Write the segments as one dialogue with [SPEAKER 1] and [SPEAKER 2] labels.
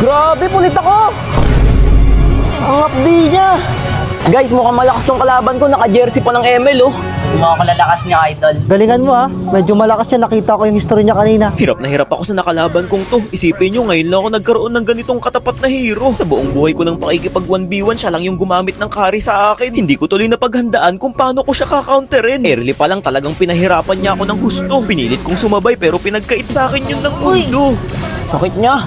[SPEAKER 1] Grabe, pulit ako! Ang updi niya! Guys, mukhang malakas tong kalaban ko. Naka-jersey pa ng ML, oh.
[SPEAKER 2] Mukha ko lalakas niya, idol.
[SPEAKER 3] Galingan mo medyo malakas siya, nakita ko yung history niya kanina.
[SPEAKER 4] Hirap na hirap ako sa nakalaban kong to. Isipin nyo, ngayon lang ako nagkaroon ng ganitong katapat na hero. Sa buong buhay ko ng pakikipag 1v1, siya lang yung gumamit ng carry sa akin. Hindi ko tuloy na paghandaan kung paano ko siya kakounterin. Early pa lang talagang pinahirapan niya ako ng husto. Pinilit kong sumabay pero pinagkait sa akin yun ng mundo.
[SPEAKER 1] Sakit niya.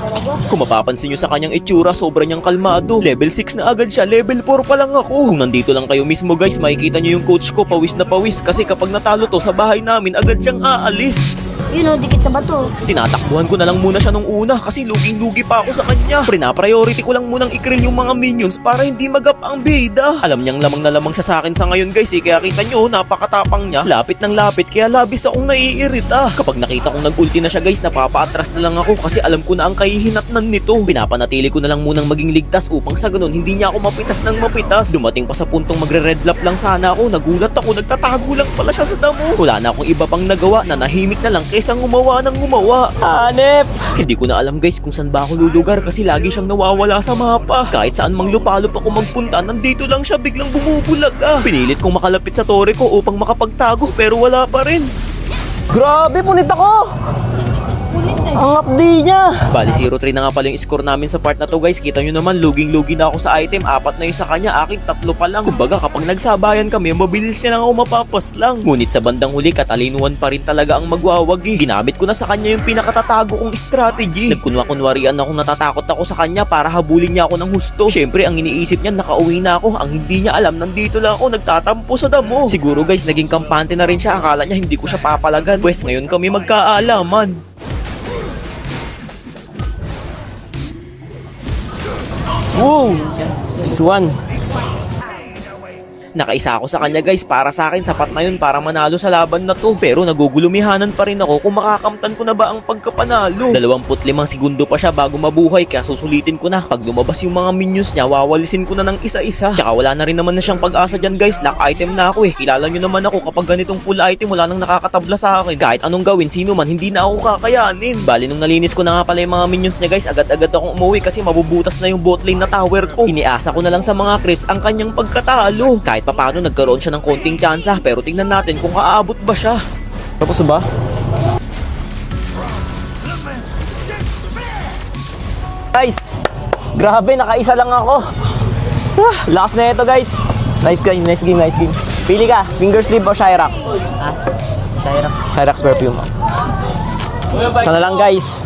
[SPEAKER 4] Kung mapapansin nyo sa kanyang itsura, sobrang niyang kalmado. Level 6 na agad siya, level 4 pa lang ako. Kung nandito lang kayo mismo guys, makikita nyo yung coach ko, pawis na pawis. Kasi kapag natalo to sa bahay namin, agad siyang aalis.
[SPEAKER 5] Yun o, dikit sa bato.
[SPEAKER 4] Tinatakbuhan ko na lang muna siya nung una kasi luging-lugi pa ako sa kanya. Prina-priority ko lang munang i-krill yung mga minions para hindi magap ang bida. Alam niyang lamang na lamang siya sa akin sa ngayon guys kaya kita nyo, napakatapang niya. Lapit ng lapit kaya labis akong naiirita. Kapag nakita kong nag-ulti na siya guys, napapa-atras na lang ako kasi alam ko na ang kahihinatnan nito. Pinapanatili ko na lang munang maging ligtas upang sa ganun hindi niya ako mapitas ng mapitas. Dumating pa sa puntong magre-red lap lang sana ako. Nagulat ako, nagtatago lang pala siya sa damo. Wala na akong iba pang nagawa na nahimik na lang kaysa gumawa ng gumawa.
[SPEAKER 1] Hanep!
[SPEAKER 4] Hindi ko na alam guys kung saan ba ako lulugar kasi lagi siyang nawawala sa mapa. Kahit saan mang lupalop ako magpunta, nandito lang siya biglang bumubulag Pinilit kong makalapit sa tore ko upang makapagtago pero wala pa rin.
[SPEAKER 1] Grabe, pulit ako! Ang updi niya!
[SPEAKER 4] Bali 0-3 na nga pala yung score namin sa part na to guys. Kita nyo naman, luging-lugi na ako sa item. 4 na yung sa kanya, aking 3 pa lang. Kumbaga kapag nagsabayan kami, mabilis niya lang ako mapapas lang. Ngunit sa bandang huli, katalinuhan pa rin talaga ang magwawagi. Ginamit ko na sa kanya yung pinakatatago kong strategy. Nagkunwa-kunwarian akong natatakot ako sa kanya para habulin niya ako ng husto. Syempre ang iniisip niya, nakauwi na ako. Ang hindi niya alam, nandito lang ako nagtatampo sa damo. Siguro guys, naging kampante na rin siya. Akala niya hindi ko siya papalagan. Pwes ngayon kami magkaalaman.
[SPEAKER 1] Woo! This one.
[SPEAKER 4] Nakaisa ako sa kanya guys, para sa akin sapat na yun para manalo sa laban na to. Pero nagugulumihanan pa rin ako kung makakamtan ko na ba ang pagkapanalo. 25 segundo pa siya bago mabuhay kaya susulitin ko na. Pag lumabas yung mga minions niya, wawalisin ko na ng isa-isa. Tsaka wala na rin naman na siyang pag-asa dyan guys, lock item na ako Kilala nyo naman ako kapag ganitong full item wala nang nakakatabla sa akin. Kahit anong gawin, sino man, hindi na ako kakayanin. Bali nung nalinis ko na nga pala yung mga minions niya guys, agad-agad akong umuwi kasi mabubutas na yung bot lane na tower ko. Iniasa ko na lang sa mga creeps ang kanyang pagkatalo. Kahit paano nagkaroon siya ng konting tsansa pero tingnan natin kung aabot ba siya.
[SPEAKER 1] Tapos ba? Guys! Grabe, nakaisa lang ako. Lakas na ito guys. Nice game, nice game, nice game. Pili ka, finger sleeve o Shyrax? Shyrax perfume. Sana lang guys.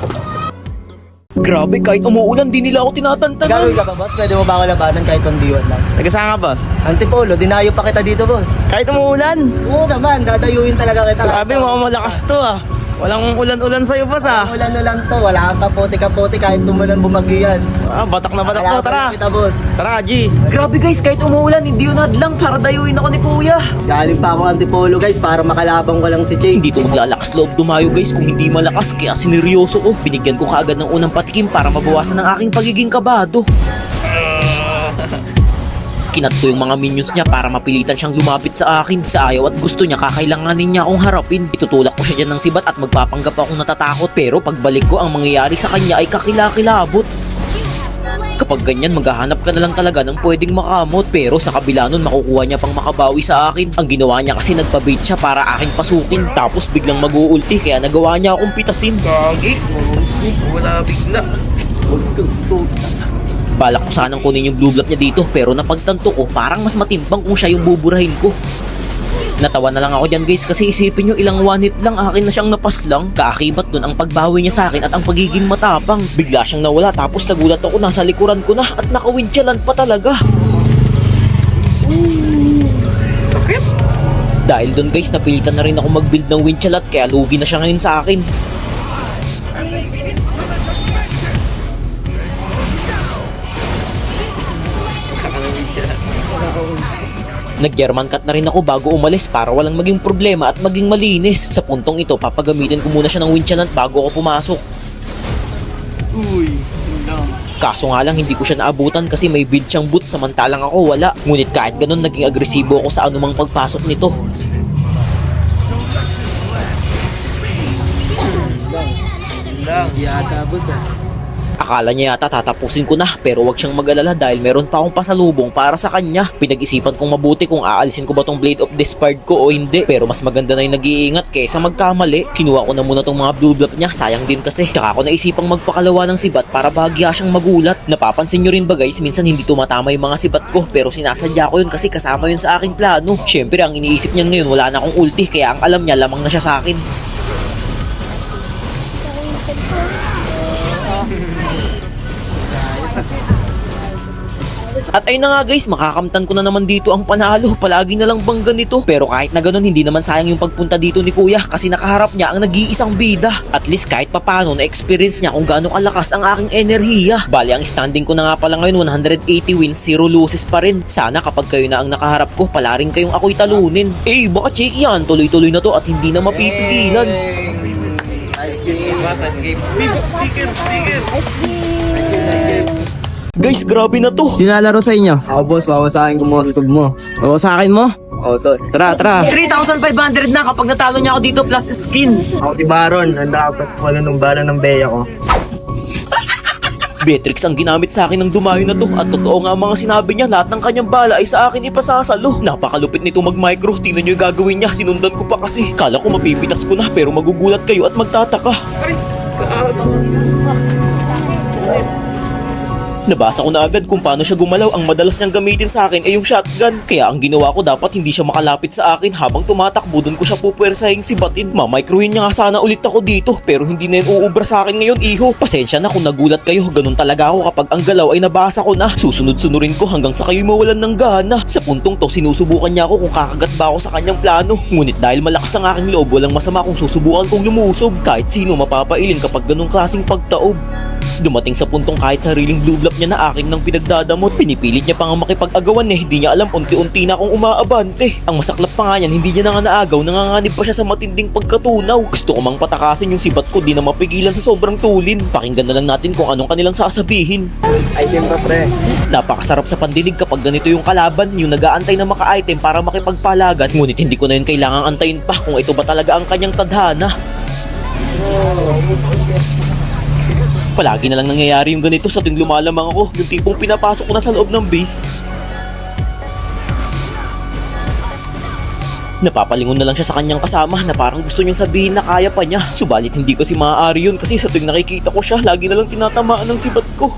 [SPEAKER 4] Grabe, kahit umuulan di nila ako tinatantanan.
[SPEAKER 3] Gagawin ka ba, boss? Pwede mo ba ako labanan kahit 1v1 lang?
[SPEAKER 1] Taga-saan ka boss?
[SPEAKER 3] Antipolo, dinayo pa kita dito, boss.
[SPEAKER 1] Kahit umuulan.
[SPEAKER 3] Oo naman, dadayuin talaga kita.
[SPEAKER 1] Grabe, mukhang malakas to Walang ulan-ulan sa'yo boss
[SPEAKER 3] Ulan to, wala kang kapote-kapote kahit tumulan bumagyo yan.
[SPEAKER 1] Batak na batak to,
[SPEAKER 3] Kalaban
[SPEAKER 1] tara.
[SPEAKER 3] na kita, boss.
[SPEAKER 1] Tara, G.
[SPEAKER 4] Grabe guys, kahit umuulan, hindi yun hadlang para dayuin ako ni Kuya.
[SPEAKER 3] Galing pa ako Antipolo, guys, para makalabang ko lang si Jay.
[SPEAKER 4] Hindi to maglalakas loob dumayo guys kung hindi malakas kaya sineryoso ko. Binigyan ko kaagad ng unang patikim para mabawasan ang aking pagiging kabado. Kinat ko yung mga minions niya para mapilitan siyang lumapit sa akin. Sa ayaw at gusto niya, kakailanganin niya akong harapin. Itutulak ko siya dyan ng sibat at magpapanggap akong natatakot. Pero pagbalik ko, ang mangyayari sa kanya ay kakilakilabot. Kapag ganyan, maghahanap ka na lang talaga ng pwedeng makamot. Pero sa kabila nun, makukuha niya pang makabawi sa akin. Ang ginawa niya kasi nagpabait siya para aking pasukin. Tapos biglang mag-uulti kaya nagawa niya akong pitasin. Gagi, wala bigla. Balak ko sanang kunin yung blue blood niya dito pero napagtanto ko parang mas matimbang kung siya yung buburahin ko. Natawa na lang ako dyan guys kasi isipin nyo ilang one hit lang akin na siyang napaslang. Kaakibat nun ang pagbawi niya sa akin at ang pagiging matapang. Bigla siyang nawala tapos nagulat ako nasa likuran ko na at nakawindyalan pa talaga. Sakit! Dahil dun guys napilitan na rin ako mag-build ng windchalat kaya lugi na siya ngayon sa akin. Nag-German cut na rin ako bago umalis para walang maging problema at maging malinis. Sa puntong ito, papagamitin ko muna siya ng winchalant bago ako pumasok. Kaso nga lang hindi ko siya naabutan kasi may build siyang boot samantalang ako wala. Ngunit kahit ganun naging agresibo ako sa anumang pagpasok nito.
[SPEAKER 3] Yata, boss.
[SPEAKER 4] Akala niya yata tatapusin ko na pero wag siyang mag-alala dahil meron pa akong pasalubong para sa kanya. Pinag-isipan kong mabuti kung aalisin ko ba tong Blade of Despard ko o hindi. Pero mas maganda na yung nag-iingat kaysa magkamali. Kinuha ko na muna tong mga blue bluff niya, sayang din kasi. Tsaka ako naisipang magpakalawa ng sibat para bahagya siyang magulat. Napapansin nyo rin ba guys, minsan hindi tumatama yung mga sibat ko pero sinasadya ko yun kasi kasama yun sa aking plano. Syempre ang iniisip niya ngayon wala na akong ulti kaya ang alam niya lamang na siya sa akin. At ayun na nga guys, makakamtan ko na naman dito ang panalo. Palagi na lang bang ganito? Pero kahit na ganun, hindi naman sayang yung pagpunta dito ni Kuya kasi nakaharap niya ang nag-iisang bida. At least kahit papano na-experience niya kung gaano kalakas ang aking enerhiya. Bali ang standing ko na nga pala ngayon 180 wins, 0 losses pa rin. Sana kapag kayo na ang nakaharap ko, pala rin kayong ako'y talunin. Baka cheeky yan, tuloy-tuloy na to at hindi na mapipigilan.
[SPEAKER 3] Nice game. Nice game.
[SPEAKER 4] Guys, grabe na to.
[SPEAKER 1] Sinalaro sa inyo?
[SPEAKER 3] Ako boss, wawa sa akin kumoskog mo.
[SPEAKER 1] O sa akin mo?
[SPEAKER 3] Oo, tol.
[SPEAKER 1] Tara, tara. 3,500 na kapag natalo niya ako dito plus skin.
[SPEAKER 3] Ako si Baron, handa ako pala nung bala ng beya ko.
[SPEAKER 4] Beatrix ang ginamit sa akin ng dumayo na to at totoo nga ang mga sinabi niya, lahat ng kanyang bala ay sa akin ipasasalo. Napakalupit nito mag-micro, tingnan niyo yung gagawin niya, sinundan ko pa kasi. Kala ko mapipitas ko na pero magugulat kayo at magtataka. Nabasa ko na agad kung paano siya gumalaw. Ang madalas niyang gamitin sa akin ay yung shotgun. Kaya ang ginawa ko, dapat hindi siya makalapit sa akin. Habang tumatakbo, doon ko siya pupuwersahing sibatin. Mamicroin niya nga sana ulit ako dito. Pero hindi na yun uubra sa akin ngayon, iho. Pasensya na kung nagulat kayo. Ganun talaga ako kapag ang galaw ay nabasa ko na. Susunod-sunurin ko hanggang sa kayo'y mawalan ng gana. Sa puntong to, sinusubukan niya ako kung kakagat ba ako sa kanyang plano. Ngunit dahil malakas ang aking loob, walang masama kung susubukan kong lumusog. Kahit sino mapapailing kapag ganung klaseng pagtaob. Dumating sa puntong kahit sariling blue bluff niya na akin nang pinagdadamot. Pinipilit niya pa nga makipag-agawan hindi niya alam unti-unti na akong umaabante. Ang masaklap pa nga yan, hindi niya na nga naagaw, nanganganib pa siya sa matinding pagkatunaw. Gusto ko mang patakasin yung sibat ko, di na mapigilan sa sobrang tulin. Pakinggan na lang natin kung anong kanilang sasabihin.
[SPEAKER 3] Item pa pre.
[SPEAKER 4] Napakasarap sa pandinig kapag ganito yung kalaban, yung nag-aantay na maka-item para makipagpalagan. Ngunit hindi ko na yun kailangang antayin pa kung ito ba talaga ang kanyang tadhana. Palagi na lang nangyayari yung ganito sa tuwing lumalamang ako. Yung tipong pinapasok ko na sa loob ng base. Napapalingon na lang siya sa kanyang kasama na parang gusto niyang sabihin na kaya pa niya. Subalit hindi kasi maaari yun kasi sa tuwing nakikita ko siya, lagi na lang tinatamaan ng sibat ko.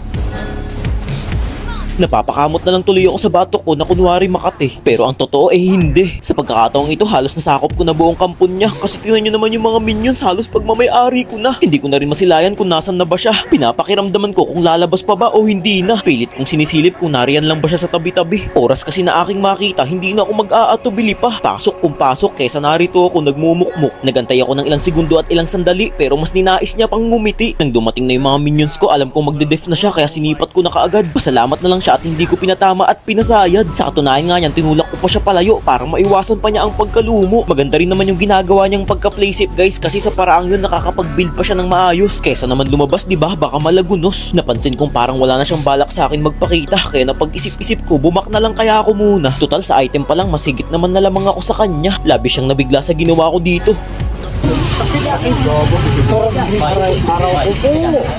[SPEAKER 4] Napapakamot na lang tuloy ako sa batok ko na kunwari Makati. Pero ang totoo eh hindi. Sa pagkakataong ito halos nasakop ko na buong kampon niya. Kasi tingnan nyo naman yung mga minions halos pag mamay-ari ko na. Hindi ko na rin masilayan kung nasan na ba siya. Pinapakiramdaman ko kung lalabas pa ba o hindi na. Pilit kong sinisilip kung nariyan lang ba siya sa tabi-tabi. Oras kasi na aking makita hindi na ako mag-aatubili pa. Pasok kung pasok kesa narito ako nagmumukmuk. Nagantay ako ng ilang segundo at ilang sandali pero mas ninais niya pang ngumiti. Nang dumating na yung mga minions ko alam kong magde-def na siya kaya sinipat ko na kaagad. Pasalamat na lang siya at hindi ko pinatama at pinasayad. Sa katunayan nga niyan, tinulak ko pa siya palayo para maiwasan pa niya ang pagkalumo. Maganda rin naman yung ginagawa niyang pagka-play safe guys kasi sa paraang yun nakakapag-build pa siya ng maayos. Kesa naman lumabas diba, baka malagunos. Napansin kong parang wala na siyang balak sa akin magpakita kaya napag-isip-isip ko, bumak na lang kaya ako muna. Total sa item pa lang, mas higit naman na lamang ako sa kanya. Labi siyang nabigla sa ginawa ko dito.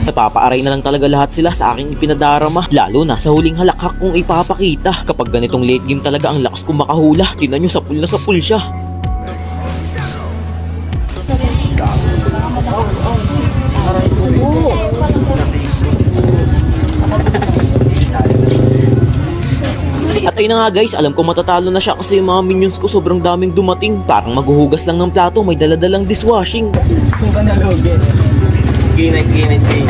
[SPEAKER 4] Napapaaray na lang talaga lahat sila sa aking ipinadarama. Lalo na sa huling halakhak kong ipapakita. Kapag ganitong late game talaga ang lakas kong makahula. Tingnan nyo, sapul na sapul siya. At ayun na nga guys, alam ko matatalo na siya kasi yung mga minions ko sobrang daming dumating. Parang maghuhugas lang ng plato, may daladalang dishwashing.
[SPEAKER 1] Nice game, nice game, nice game.